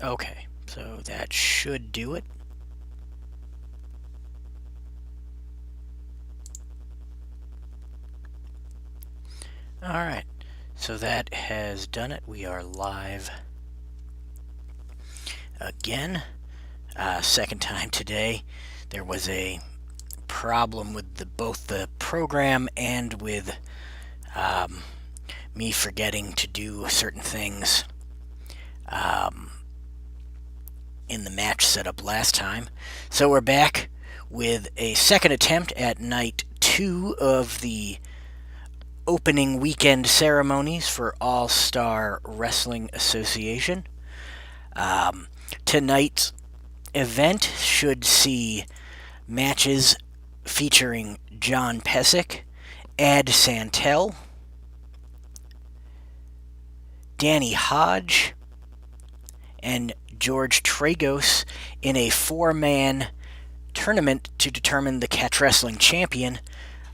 Okay, so that should do it. Alright, so that has done it. We are live again. Second time today. There was a problem with both the program and with um, me forgetting to do certain things um, in the match setup last time. So we're back with a second attempt at night 2 of the opening weekend ceremonies for All Star Wrestling Association. Tonight's event should see matches featuring John Pesek, Santel, Danny Hodge, and George Tragos in a four-man tournament to determine the catch wrestling champion.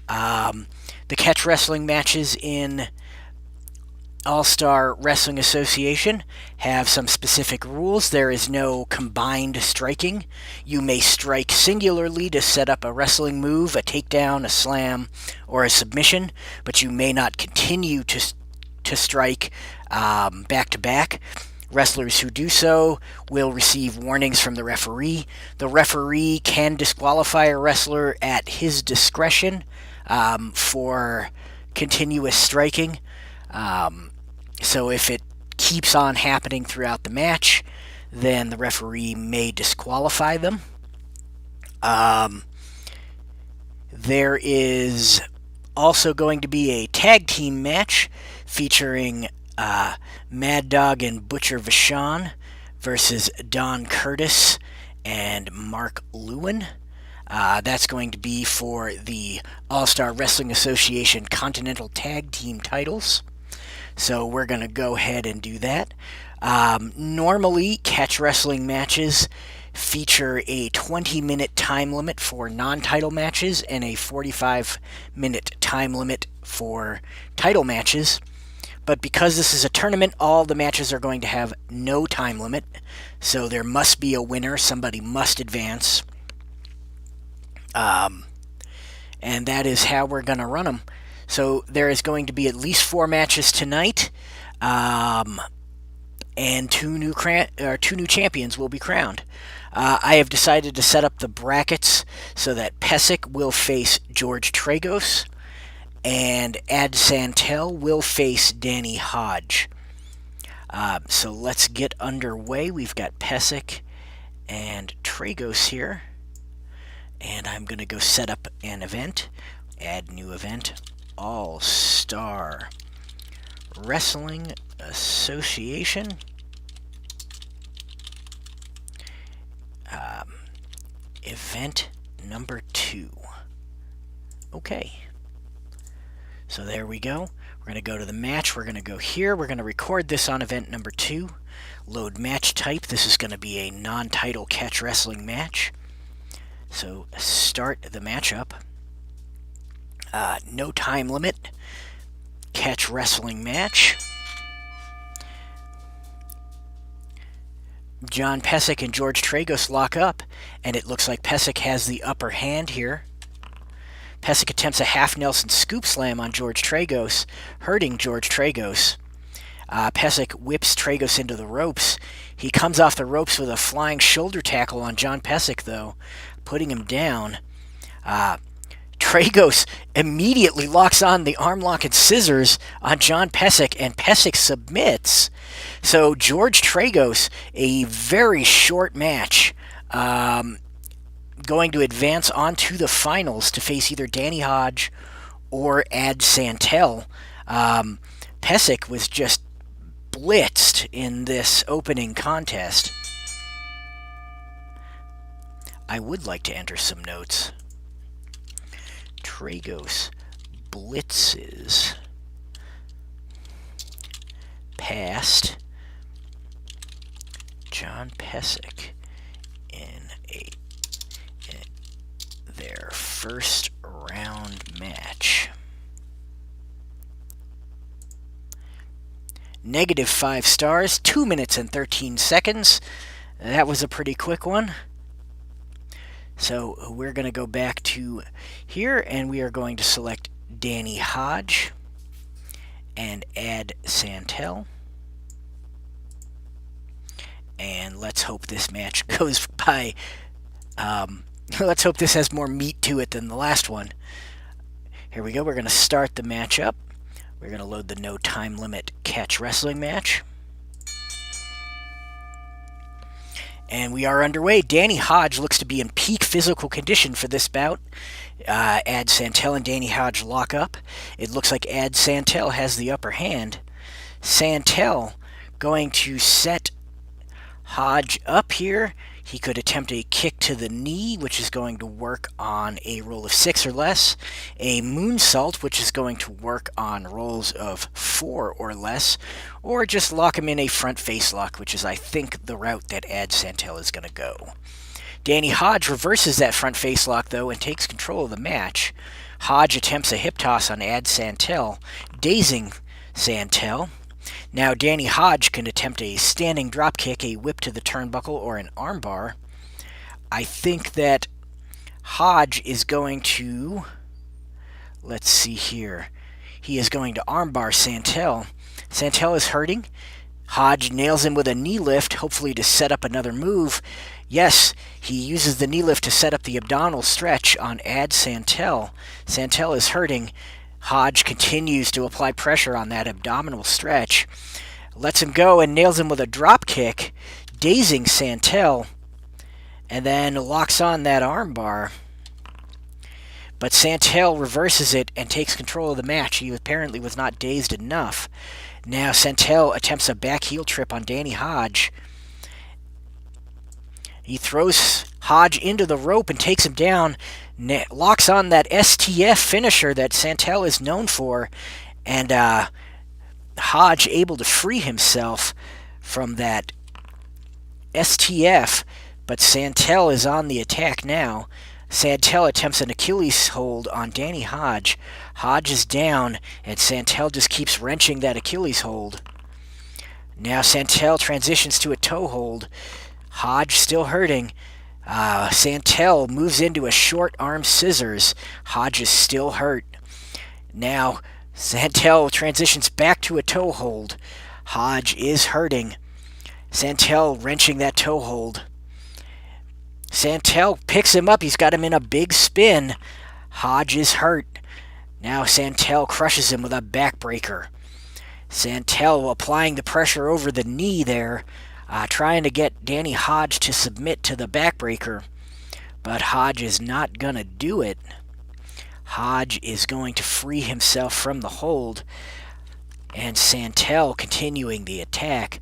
The catch wrestling matches in All-Star Wrestling Association have some specific rules. There is no combined striking. You may strike singularly to set up a wrestling move, a takedown, a slam, or a submission, but you may not continue to strike back to back. Wrestlers who do so will receive warnings from the referee. The referee can disqualify a wrestler at his discretion for continuous striking. So if it keeps on happening throughout the match, then the referee may disqualify them. There is also going to be a tag team match featuring Mad Dog and Butcher Vachon versus Don Curtis and Mark Lewin. That's going to be for the All-Star Wrestling Association Continental Tag Team titles. So we're going to go ahead and do that. Normally, catch wrestling matches feature a 20-minute time limit for non-title matches and a 45-minute time limit for title matches. But because this is a tournament, all the matches are going to have no time limit. So there must be a winner. Somebody must advance. And that is how we're going to run them. So there is going to be at least 4 matches tonight, and two new champions will be crowned. I have decided to set up the brackets so that Pesek will face George Tragos, and Santel will face Danny Hodge. So let's get underway. We've got Pesek and Tragos here, and I'm going to go set up an event. Add new event. All-Star Wrestling Association. Event number 2. Okay. So there we go. We're going to go to the match. We're going to go here. We're going to record this on event number 2. Load match type. This is going to be a non-title catch wrestling match. So start the matchup. No time limit. Catch wrestling match. John Pesek and George Tragos lock up, and it looks like Pesek has the upper hand here. Pesek attempts a half Nelson scoop slam on George Tragos, hurting George Tragos. Pesek whips Tragos into the ropes. He comes off the ropes with a flying shoulder tackle on John Pesek, though, putting him down. Tragos immediately locks on the arm lock and scissors on John Pesek, and Pesek submits. So George Tragos, a very short match, going to advance on to the finals to face either Danny Hodge or Santel. Pesek was just blitzed in this opening contest. I would like to enter some notes. Tragos blitzes past John Pesek in their first round match. -5 stars, 2 minutes and 13 seconds. That was a pretty quick one. So we're going to go back to here, and we are going to select Danny Hodge and add Santel. And let's hope this match goes by. Let's hope this has more meat to it than the last one. Here we go. We're going to start the match up. We're going to load the no time limit catch wrestling match. And we are underway. Danny Hodge looks to be in peak physical condition for this bout. Ad Santel and Danny Hodge lock up. It looks like Ad Santel has the upper hand. Santel going to set Hodge up here. He could attempt a kick to the knee, which is going to work on a roll of 6 or less. A moonsault, which is going to work on rolls of 4 or less. Or just lock him in a front face lock, which is, I think, the route that Ad Santel is going to go. Danny Hodge reverses that front face lock, though, and takes control of the match. Hodge attempts a hip toss on Ad Santel, dazing Santel. Now Danny Hodge can attempt a standing drop kick, a whip to the turnbuckle, or an armbar. I think that Hodge is going to... Let's see here. He is going to armbar Santel. Santel is hurting. Hodge nails him with a knee lift, hopefully to set up another move. Yes, he uses the knee lift to set up the abdominal stretch on Ad Santel. Santel is hurting. Hodge continues to apply pressure on that abdominal stretch. Lets him go and nails him with a drop kick, dazing Santel, and then locks on that armbar. But Santel reverses it and takes control of the match. He apparently was not dazed enough. Now Santel attempts a back heel trip on Danny Hodge. He throws Hodge into the rope and takes him down, locks on that STF finisher that Santel is known for, and Hodge able to free himself from that STF, but Santel is on the attack now. Santel attempts an Achilles hold on Danny Hodge. Hodge is down, and Santel just keeps wrenching that Achilles hold. Now Santel transitions to a toe hold. Hodge still hurting. Santel moves into a short arm scissors. Hodge is still hurt. Now Santel transitions back to a toe hold. Hodge is hurting. Santel wrenching that toe hold. Santel picks him up. He's got him in a big spin. Hodge is hurt. Now Santel crushes him with a backbreaker. Santel applying the pressure over the knee there, trying to get Danny Hodge to submit to the backbreaker. But Hodge is not going to do it. Hodge is going to free himself from the hold. And Santel continuing the attack.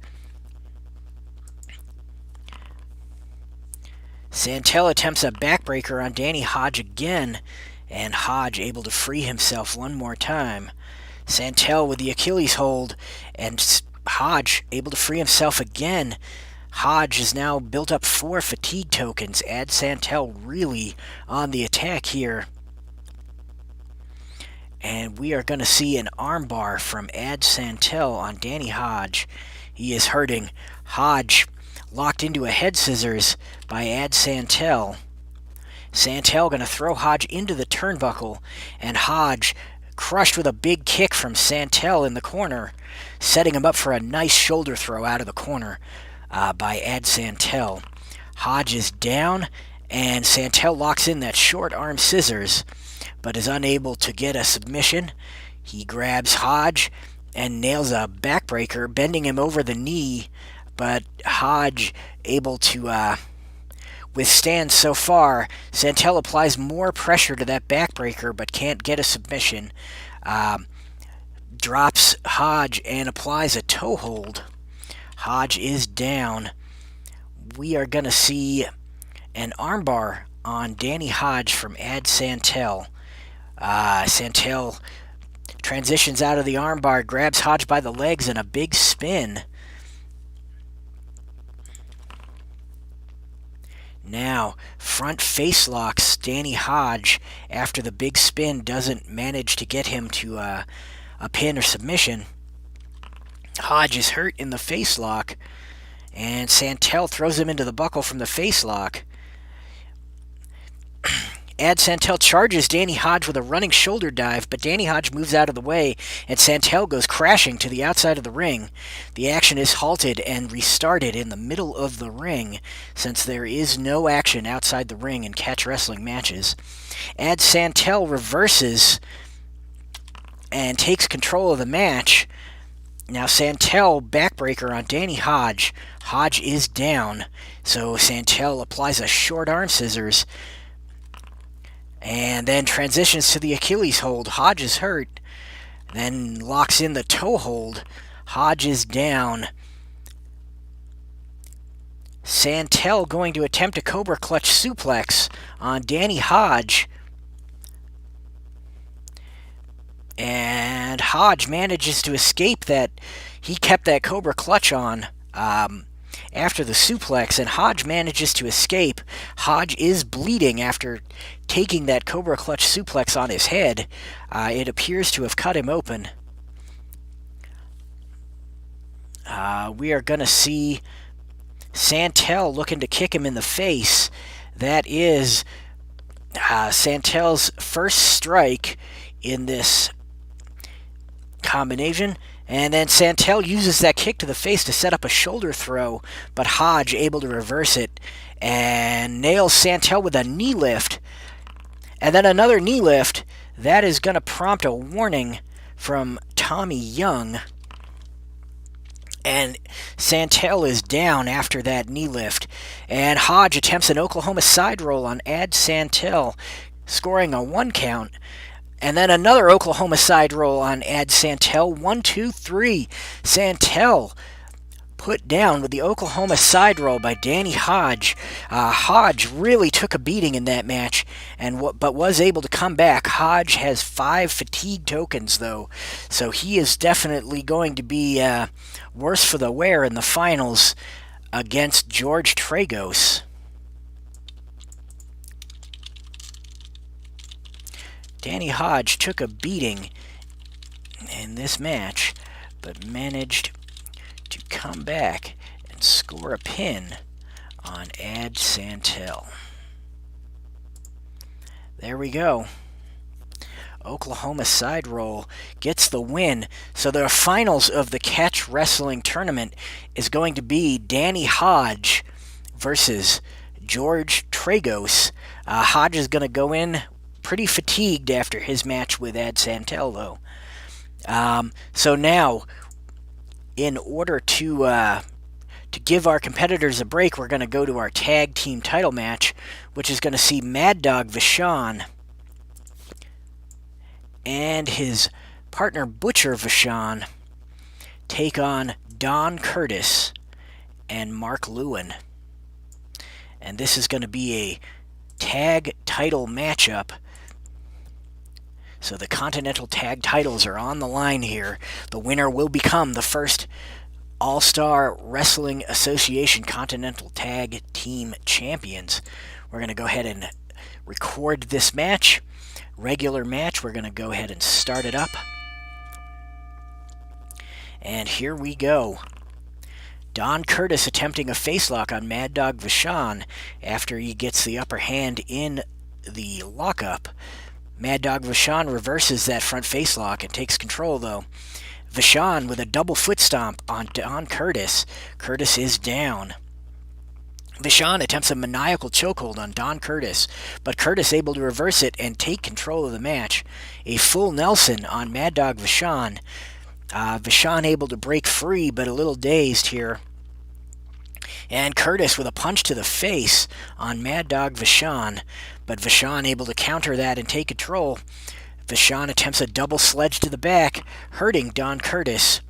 Santel attempts a backbreaker on Danny Hodge again, and Hodge able to free himself one more time. Santel with the Achilles hold, and Hodge able to free himself again. Hodge has now built up 4 fatigue tokens. Ad Santel really on the attack here. And we are going to see an armbar from Ad Santel on Danny Hodge. He is hurting. Hodge locked into a head scissors by Ad Santel. Santel going to throw Hodge into the turnbuckle, and Hodge crushed with a big kick from Santel in the corner, setting him up for a nice shoulder throw out of the corner by Ad Santel. Hodge is down, and Santel locks in that short arm scissors, but is unable to get a submission. He grabs Hodge and nails a backbreaker, bending him over the knee, but Hodge able to withstand so far. Santel applies more pressure to that backbreaker, but can't get a submission. Drops Hodge and applies a toe hold. Hodge is down. We are going to see an armbar on Danny Hodge from Ad Santel. Santel transitions out of the armbar, grabs Hodge by the legs in a big spin. Now, front face locks Danny Hodge after the big spin doesn't manage to get him to a pin or submission. Hodge is hurt in the face lock, and Santel throws him into the buckle from the face lock. Santel charges Danny Hodge with a running shoulder dive, but Danny Hodge moves out of the way, and Santel goes crashing to the outside of the ring. The action is halted and restarted in the middle of the ring, since there is no action outside the ring in catch wrestling matches. Santel reverses and takes control of the match. Now Santel backbreaker on Danny Hodge. Hodge is down, so Santel applies a short arm scissors and then transitions to the Achilles hold. Hodge is hurt, then locks in the toe hold. Hodge is down. Santel going to attempt a Cobra Clutch suplex on Danny Hodge. And Hodge manages to escape that. He kept that Cobra Clutch on after the suplex, and Hodge manages to escape. Hodge is bleeding after taking that Cobra Clutch suplex on his head. It appears to have cut him open. We are going to see Santel looking to kick him in the face. That is Santel's first strike in this combination. And then Santel uses that kick to the face to set up a shoulder throw, but Hodge able to reverse it and nails Santel with a knee lift. And then another knee lift. That is going to prompt a warning from Tommy Young. And Santel is down after that knee lift. And Hodge attempts an Oklahoma side roll on Santel, scoring a 1 count. And then another Oklahoma side roll on Santel. 1, 2, 3. Santel put down with the Oklahoma side roll by Danny Hodge. Hodge really took a beating in that match, but was able to come back. Hodge has 5 fatigue tokens, though, so he is definitely going to be worse for the wear in the finals against George Tragos. Danny Hodge took a beating in this match, but managed to come back and score a pin on Santel. There we go. Oklahoma side roll gets the win. So the finals of the catch wrestling tournament is going to be Danny Hodge versus George Tragos. Hodge is going to go in pretty fatigued after his match with Santel, though. So now, in order to give our competitors a break, we're going to go to our tag team title match, which is going to see Mad Dog Vachon and his partner Butcher Vachon take on Don Curtis and Mark Lewin. And this is going to be a tag title matchup. So the Continental Tag titles are on the line here. The winner will become the first All-Star Wrestling Association Continental Tag Team Champions. We're going to go ahead and record this match. Regular match. We're going to go ahead and start it up. And here we go. Don Curtis attempting a facelock on Mad Dog Vachon after he gets the upper hand in the lockup. Mad Dog Vachon reverses that front facelock and takes control, though. Vachon with a double foot stomp on Don Curtis. Curtis is down. Vachon attempts a maniacal chokehold on Don Curtis, but Curtis able to reverse it and take control of the match. A full Nelson on Mad Dog Vachon. Vachon able to break free, but a little dazed here. And Curtis with a punch to the face on Mad Dog Vachon, but Vachon able to counter that and take control. Vachon attempts a double sledge to the back, hurting Don Curtis.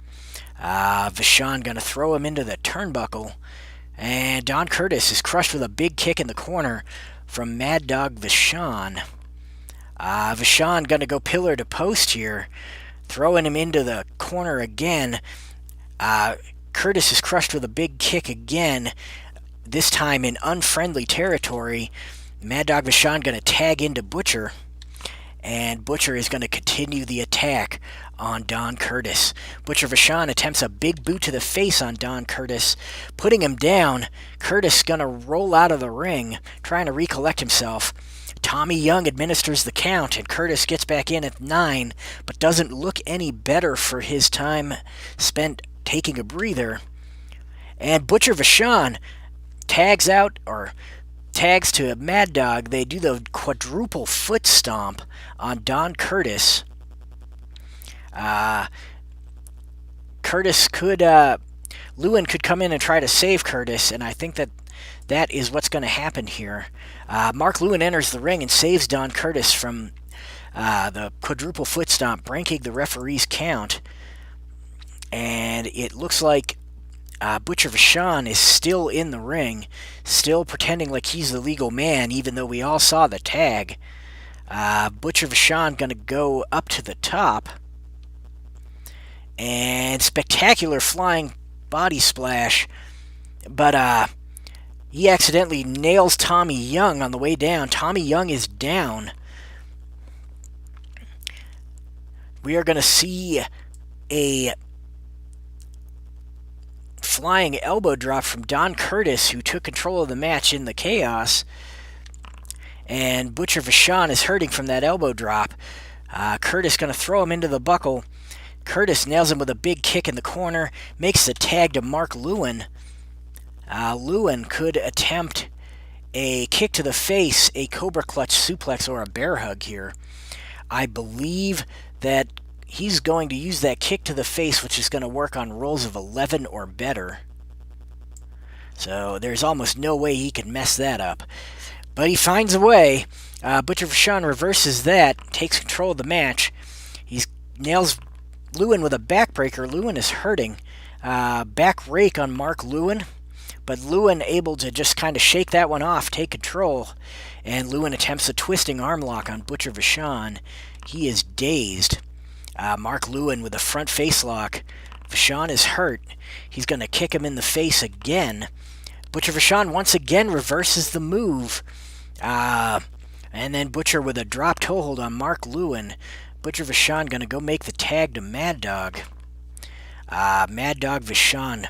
Vachon going to throw him into the turnbuckle, and Don Curtis is crushed with a big kick in the corner from Mad Dog Vachon. Vachon going to go pillar to post here, throwing him into the corner again. Curtis is crushed with a big kick again, this time in unfriendly territory. Mad Dog Vachon going to tag into Butcher. and Butcher is going to continue the attack on Don Curtis. Butcher Vachon attempts a big boot to the face on Don Curtis, putting him down. Curtis going to roll out of the ring, trying to recollect himself. Tommy Young administers the count, and Curtis gets back in at 9, but doesn't look any better for his time spent taking a breather. And Butcher Vachon tags to Mad Dog. They do the quadruple foot stomp on Don Curtis. Lewin could come in and try to save Curtis, and I think that is what's going to happen here. Mark Lewin enters the ring and saves Don Curtis from the quadruple foot stomp, breaking the referee's count. And it looks like Butcher Vachon is still in the ring, still pretending like he's the legal man, even though we all saw the tag. Butcher Vachon going to go up to the top. And spectacular flying body splash. But he accidentally nails Tommy Young on the way down. Tommy Young is down. We are going to see a flying elbow drop from Don Curtis, who took control of the match in the chaos. And Butcher Vachon is hurting from that elbow drop. Curtis going to throw him into the buckle. Curtis nails him with a big kick in the corner, makes the tag to Mark Lewin. Lewin could attempt a kick to the face, a Cobra Clutch suplex, or a bear hug here. I believe that he's going to use that kick to the face, which is going to work on rolls of 11 or better. So there's almost no way he can mess that up. But he finds a way. Butcher Vachon reverses that, takes control of the match. He nails Lewin with a backbreaker. Lewin is hurting. Back rake on Mark Lewin. But Lewin able to just kind of shake that one off, take control. And Lewin attempts a twisting arm lock on Butcher Vachon. He is dazed. Mark Lewin with a front face lock. Vachon is hurt. He's going to kick him in the face again. Butcher Vachon once again reverses the move. And then Butcher with a drop toe hold on Mark Lewin. Butcher Vachon going to go make the tag to Mad Dog. Mad Dog Vachon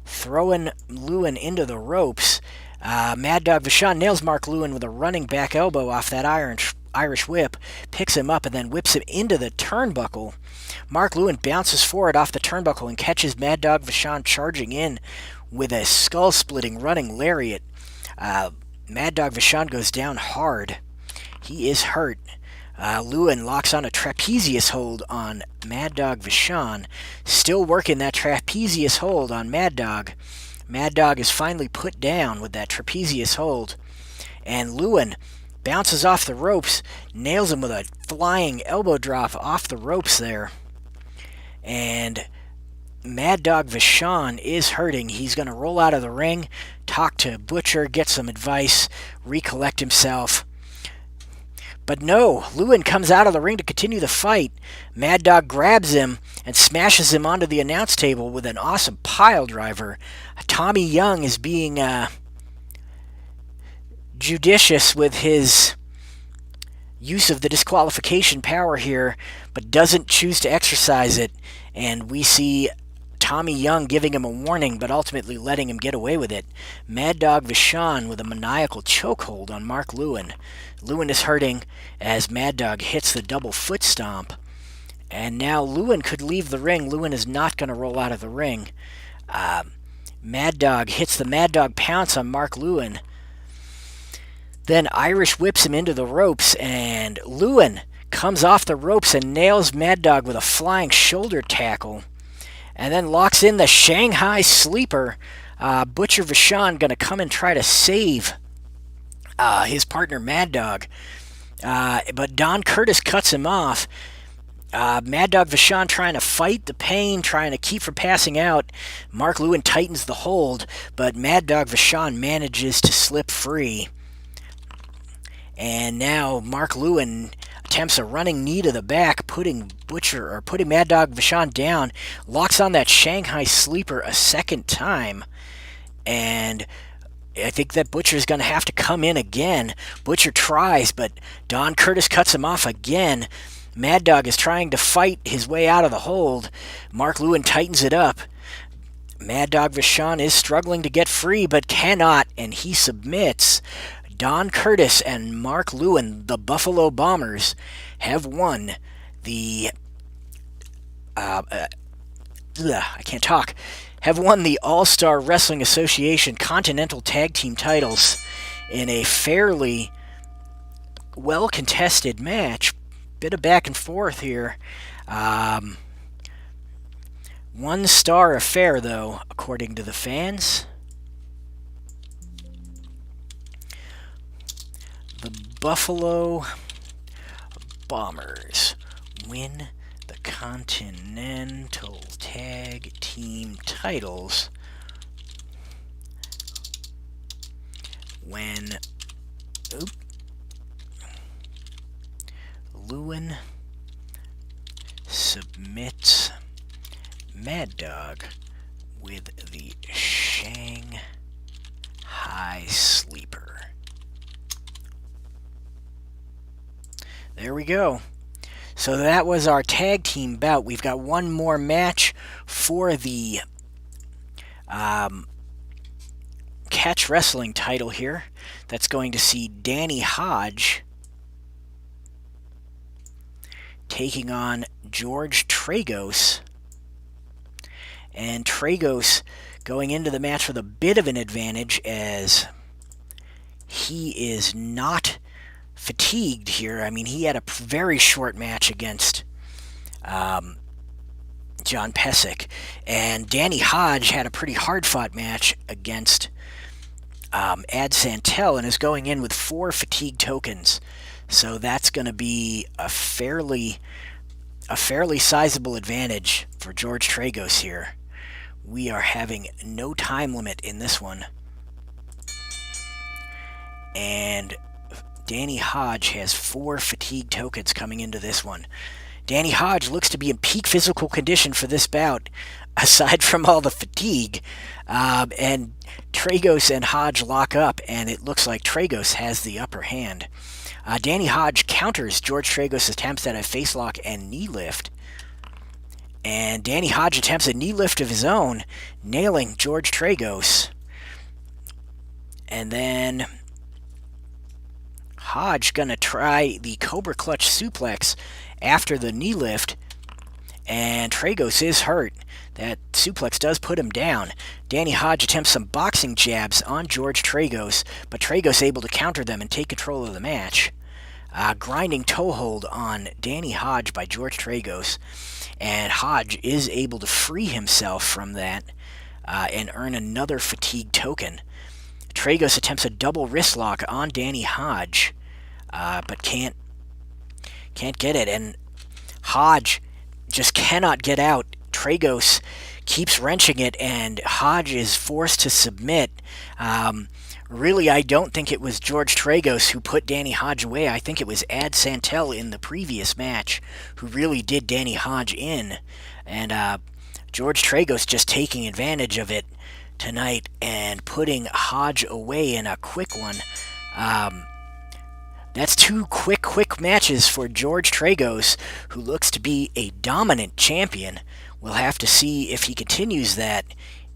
throwing Lewin into the ropes. Mad Dog Vachon nails Mark Lewin with a running back elbow off that Irish whip, picks him up and then whips him into the turnbuckle. Mark Lewin bounces forward off the turnbuckle and catches Mad Dog Vachon charging in with a skull-splitting running lariat. Mad Dog Vachon goes down hard. He is hurt. Lewin locks on a trapezius hold on Mad Dog Vachon, still working that trapezius hold on Mad Dog. Mad Dog is finally put down with that trapezius hold, and Lewin bounces off the ropes, nails him with a flying elbow drop off the ropes there. And Mad Dog Vachon is hurting. He's going to roll out of the ring, talk to Butcher, get some advice, recollect himself. But no, Lewin comes out of the ring to continue the fight. Mad Dog grabs him and smashes him onto the announce table with an awesome pile driver. Tommy Young is being judicious with his use of the disqualification power here, but doesn't choose to exercise it. And we see Tommy Young giving him a warning, but ultimately letting him get away with it. Mad Dog Vachon with a maniacal chokehold on Mark Lewin. Lewin is hurting as Mad Dog hits the double foot stomp. And now Lewin could leave the ring. Lewin is not going to roll out of the ring. Mad Dog hits the Mad Dog pounce on Mark Lewin. Then Irish whips him into the ropes, and Lewin comes off the ropes and nails Mad Dog with a flying shoulder tackle. And then locks in the Shanghai Sleeper. Butcher Vachon going to come and try to save his partner Mad Dog. But Don Curtis cuts him off. Mad Dog Vachon trying to fight the pain, trying to keep from passing out. Mark Lewin tightens the hold, but Mad Dog Vachon manages to slip free. And now Mark Lewin attempts a running knee to the back, putting Mad Dog Vachon down, locks on that Shanghai Sleeper a second time, and I think that Butcher's going to have to come in again. Butcher tries, but Don Curtis cuts him off again. Mad Dog is trying to fight his way out of the hold. Mark Lewin tightens it up. Mad Dog Vachon is struggling to get free, but cannot, and he submits. Don Curtis and Mark Lewin, the Buffalo Bombers, have won the I can't talk. Have won the All-Star Wrestling Association Continental Tag Team titles in a fairly well-contested match. Bit of back and forth here. One-star affair, though, according to the fans. The Buffalo Bombers win the Continental Tag Team titles when Lewin submits Mad Dog with the Shanghai Sleeper. There we go. So that was our tag team bout. We've got one more match for the catch wrestling title here. That's going to see Danny Hodge taking on George Tragos. And Tragos going into the match with a bit of an advantage as he is not fatigued here. I mean, he had a very short match against John Pesek, and Danny Hodge had a pretty hard-fought match against Ad Santel and is going in with 4 fatigue tokens. So that's going to be a fairly sizable advantage for George Tragos here. We are having no time limit in this one. And Danny Hodge has 4 fatigue tokens coming into this one. Danny Hodge looks to be in peak physical condition for this bout, aside from all the fatigue. And Tragos and Hodge lock up, and it looks like Tragos has the upper hand. Danny Hodge counters George Tragos' attempts at a face lock and knee lift. And Danny Hodge attempts a knee lift of his own, nailing George Tragos. And then Hodge gonna try the Cobra Clutch suplex after the knee lift, and Tragos is hurt. That suplex does put him down. Danny Hodge attempts some boxing jabs on George Tragos, but Tragos able to counter them and take control of the match. Grinding toe hold on Danny Hodge by George Tragos, and Hodge is able to free himself from that and earn another fatigue token. Tragos attempts a double wrist lock on Danny Hodge, but can't get it, and Hodge just cannot get out. Tragos keeps wrenching it, and Hodge is forced to submit. Really, I don't think it was George Tragos who put Danny Hodge away. I think it was Ad Santel in the previous match who really did Danny Hodge in. And George Tragos just taking advantage of it tonight and putting Hodge away in a quick one. That's 2 quick matches for George Tragos, who looks to be a dominant champion. We'll have to see if he continues that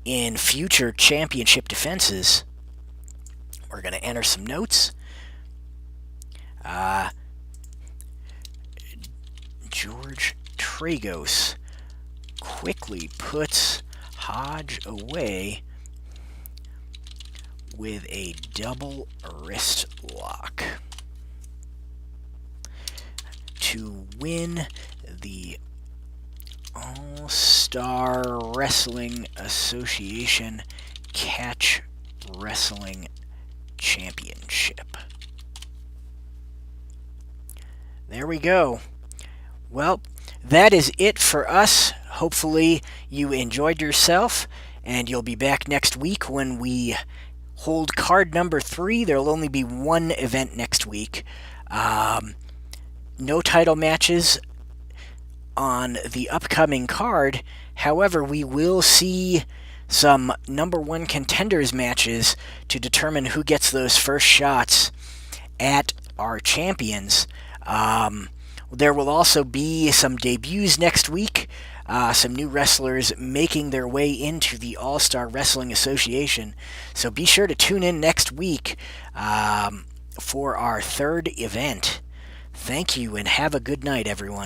in future championship defenses. We're going to enter some notes. George Tragos quickly puts Hodge away with a double wrist lock to win the All-Star Wrestling Association Catch Wrestling Championship. There we go. Well, that is it for us. Hopefully you enjoyed yourself, and you'll be back next week when we hold card number 3. There'll only be one event next week. No title matches on the upcoming card. However, we will see some number one contenders matches to determine who gets those first shots at our champions. There will also be some debuts next week. Some new wrestlers making their way into the All-Star Wrestling Association. So be sure to tune in next week for our third event. Thank you and have a good night, everyone.